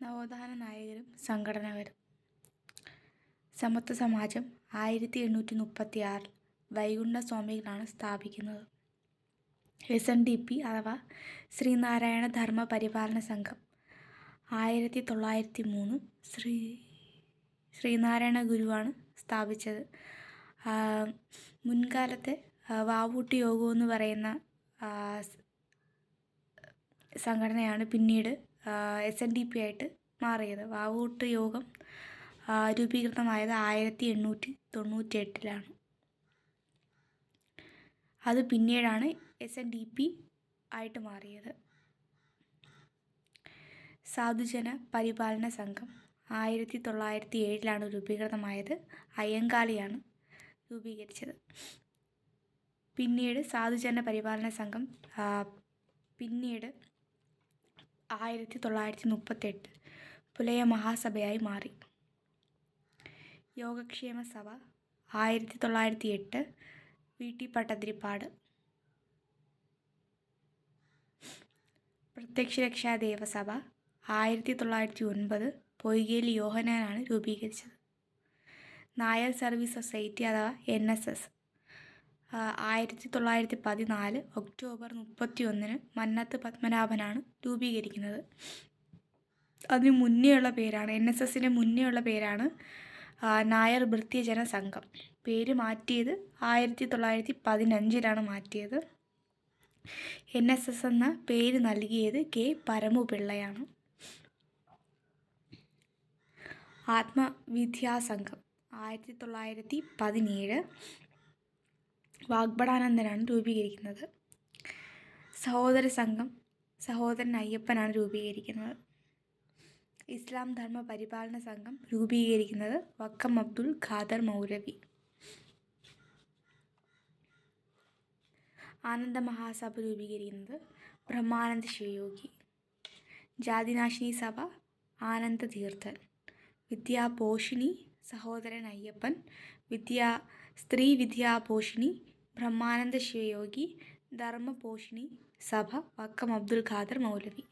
നവോത്ഥാന നായകരും സംഘടനകരും. സമത്വ സമാജം 1836 വൈകുണ്ഠ സ്വാമികളാണ് സ്ഥാപിക്കുന്നത്. SNDP അഥവാ ശ്രീനാരായണ ധർമ്മ പരിപാലന സംഘം 1903 ശ്രീനാരായണ ഗുരുവാണ് സ്ഥാപിച്ചത്. മുൻകാലത്തെ വാവൂട്ടി യോഗം എന്ന് പറയുന്ന സംഘടനയാണ് പിന്നീട് SNDP ആയിട്ട് മാറിയത്. വാവൂട്ട് യോഗം രൂപീകൃതമായത് 1898 അത് പിന്നീടാണ് SNDP ആയിട്ട് മാറിയത്. സാധുജന പരിപാലന സംഘം 1907 രൂപീകൃതമായത്. അയ്യങ്കാളിയാണ് രൂപീകരിച്ചത്. പിന്നീട് സാധുജന പരിപാലന സംഘം പിന്നീട് 1938 പുലയ മഹാസഭയായി മാറി. യോഗക്ഷേമ സഭ 1908 VT പട്ടതിരിപ്പാട്. പ്രത്യക്ഷരക്ഷാ ദേവസഭ 1909 പൊയ്കേലി യോഹന്നാനാണ് രൂപീകരിച്ചത്. നായർ സർവീസ് സൊസൈറ്റി അഥവാ NSS 1914 ഒക്ടോബർ 31 മന്നത്ത് പത്മനാഭനാണ് രൂപീകരിക്കുന്നത്. അതിന് മുന്നേയുള്ള പേരാണ് NSSൻ്റെ മുന്നേയുള്ള പേരാണ് നായർ ഭൃത്യജന സംഘം. പേര് മാറ്റിയത് 1915 മാറ്റിയത്. NSS എന്ന പേര് നൽകിയത് K പരമുപിള്ളയാണ്. ആത്മവിദ്യാസംഘം 1917 വാഗ്ഭടാനന്ദനാണ് രൂപീകരിക്കുന്നത്. സഹോദര സംഘം സഹോദരൻ അയ്യപ്പനാണ് രൂപീകരിക്കുന്നത്. ഇസ്ലാം ധർമ്മ പരിപാലന സംഘം രൂപീകരിക്കുന്നത് വക്കം അബ്ദുൽ ഖാദർ മൗലവി. ആനന്ദ മഹാസഭ രൂപീകരിക്കുന്നത് ബ്രഹ്മാനന്ദ ശിവയോഗി. ജാതിനാശിനി സഭ ആനന്ദ തീർത്ഥൻ. വിദ്യാപോഷിണി സഹോദരൻ അയ്യപ്പൻ. സ്ത്രീ വിദ്യാപോഷിണി ബ്രഹ്മാനന്ദ ശിവയോഗി. ധർമ്മപോഷിണി സഭ വക്കം അബ്ദുൽ ഖാദർ മൗലവി.